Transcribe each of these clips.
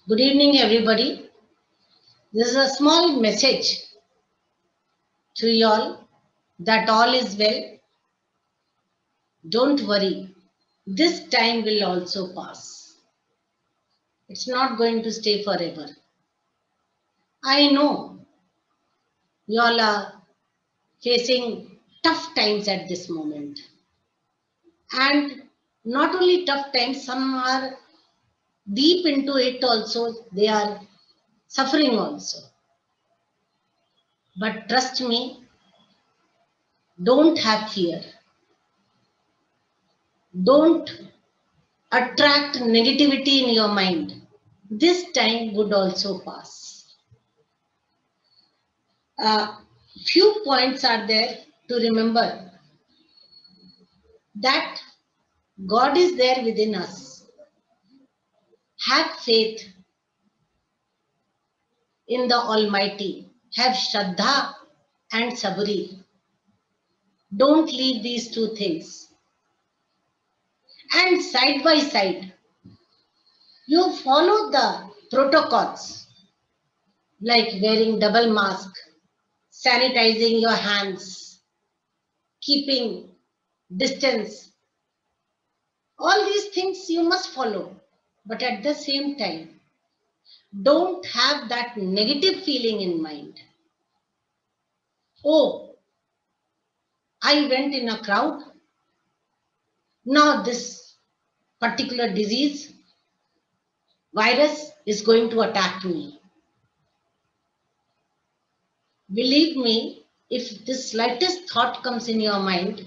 Good evening, everybody. This is a small message to you all that all is well. Don't worry. This time will also pass. It's not going to stay forever. I know you all are facing tough times at this moment. And not only tough times, some are deep into it also. They are suffering also. But trust me, don't have fear. Don't attract negativity in your mind. This time would also pass. Few points are there to remember that God is there within us. Have faith in the Almighty. Have Shraddha and Sabri. Don't leave these two things. And side by side, you follow the protocols like wearing double mask, sanitizing your hands, keeping distance. All these things you must follow. But at the same time, don't have that negative feeling in mind. Oh, I went in a crowd. Now this particular disease, virus is going to attack me. Believe me, if the slightest thought comes in your mind,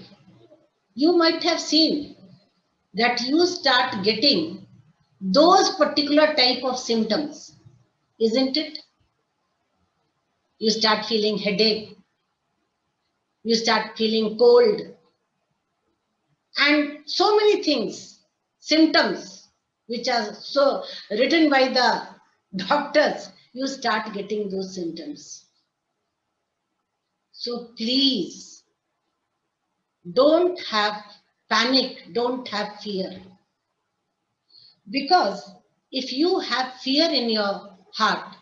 you might have seen that you start getting those particular type of symptoms, isn't it? You start feeling headache, you start feeling cold, and so many things, symptoms which are so written by the doctors, you start getting those symptoms. So please don't have panic, don't have fear, because if you have fear in your heart,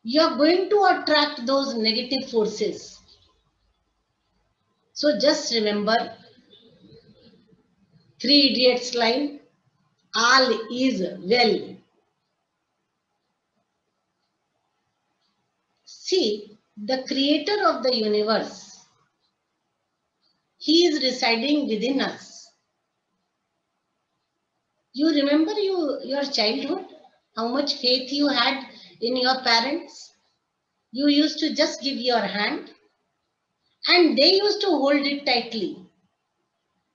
you're going to attract those negative forces. So just remember Three Idiots line, all is well. See, the creator of the universe, he is residing within us. You remember your childhood, how much faith you had in your parents? You used to just give your hand and they used to hold it tightly.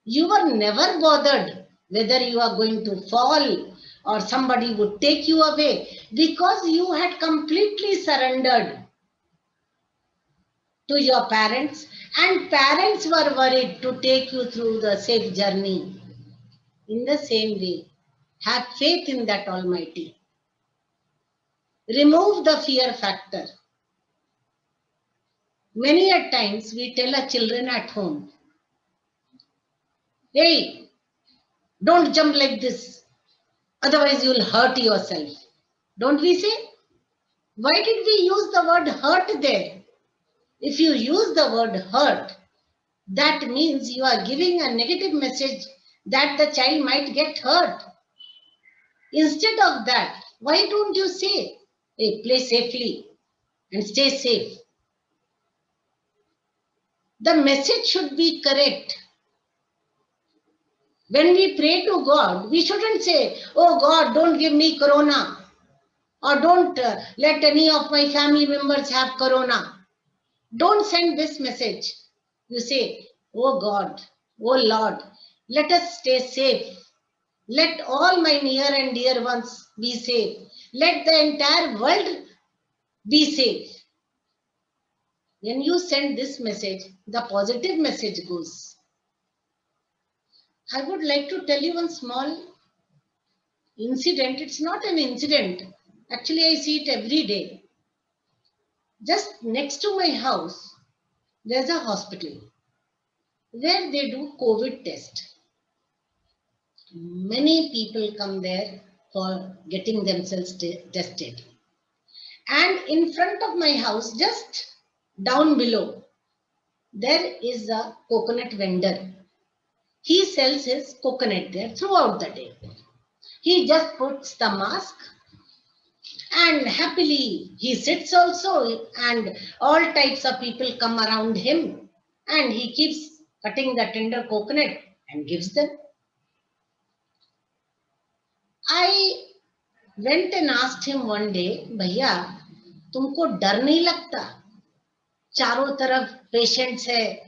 You were never bothered whether you are going to fall or somebody would take you away, because you had completely surrendered to your parents, and parents were worried to take you through the safe journey. In the same way, have faith in that Almighty. Remove the fear factor. Many a times we tell our children at home, hey, don't jump like this, otherwise you'll hurt yourself. Don't we say? Why did we use the word hurt there? If you use the word hurt, that means you are giving a negative message that the child might get hurt. Instead of that, why don't you say, hey, play safely and stay safe? The message should be correct. When we pray to God, we shouldn't say, oh God, don't give me corona, or don't let any of my family members have corona. Don't send this message. You say, oh God, oh Lord, let us stay safe. Let all my near and dear ones be safe. Let the entire world be safe. When you send this message, the positive message goes. I would like to tell you one small incident. It's not an incident. Actually, I see it every day. Just next to my house, there's a hospital where they do COVID test. Many people come there for getting themselves tested. And in front of my house, just down below, there is a coconut vendor. He sells his coconut there throughout the day. He just puts the mask and happily he sits also, and all types of people come around him, and he keeps cutting the tender coconut and gives them. I went and asked him one day, भैया तुमको डर नहीं लगता? चारों तरफ patients है.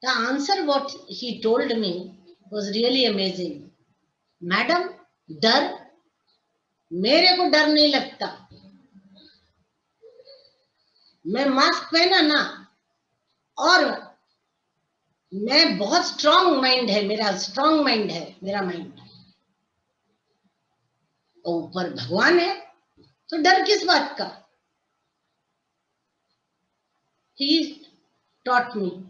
The answer what he told me was really amazing. Madam डर? मेरे को डर नहीं लगता. मैं मास्क पहना ना, और मैं बहुत स्ट्रांग माइंड है मेरा, स्ट्रांग माइंड है मेरा माइंड. ऊपर भगवान है तो डर किस बात का? He taught me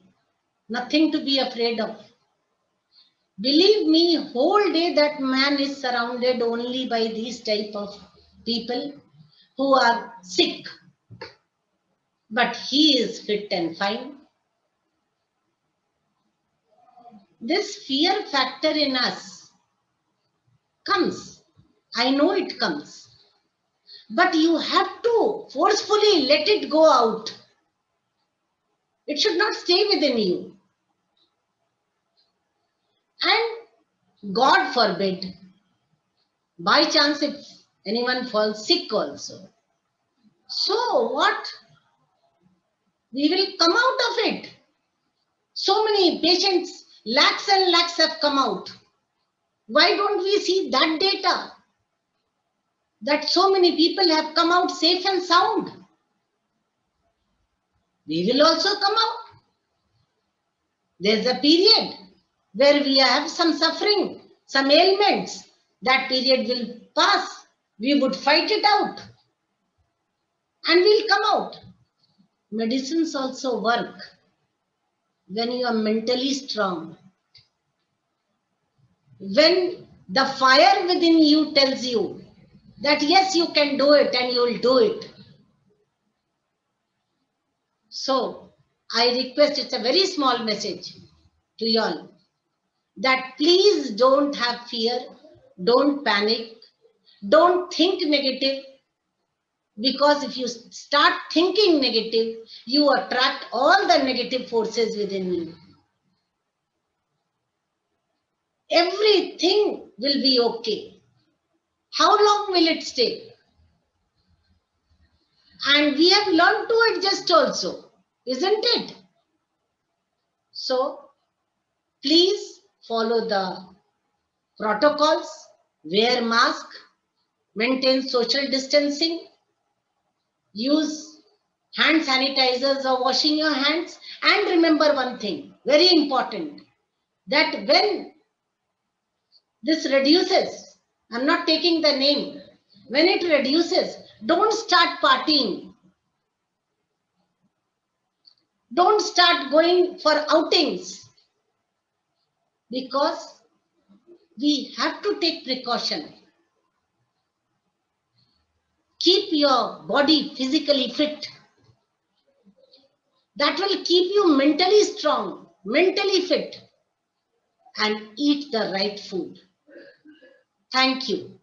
nothing to be afraid of. Believe me, whole day that man is surrounded only by these type of people who are sick, but he is fit and fine. This fear factor in us comes. I know it comes. But you have to forcefully let it go out. It should not stay within you. And God forbid, by chance if anyone falls sick also. So what? We will come out of it. So many patients, lakhs and lakhs have come out. Why don't we see that data? That so many people have come out safe and sound. We will also come out. There's a period where we have some suffering, some ailments. That period will pass. We would fight it out. And we'll come out. Medicines also work when you are mentally strong. When the fire within you tells you that yes, you can do it and you will do it. So I request, it's a very small message to you all, that please don't have fear, don't panic, don't think negative, because if you start thinking negative, you attract all the negative forces within you. Everything will be okay. How long will it stay? And we have learned to adjust also, isn't it? So please follow the protocols, wear mask, maintain social distancing, use hand sanitizers or washing your hands, and remember one thing, very important, that when this reduces, I'm not taking the name, when it reduces, don't start partying. Don't start going for outings, because we have to take precaution. Keep your body physically fit. That will keep you mentally strong, mentally fit, and eat the right food. Thank you.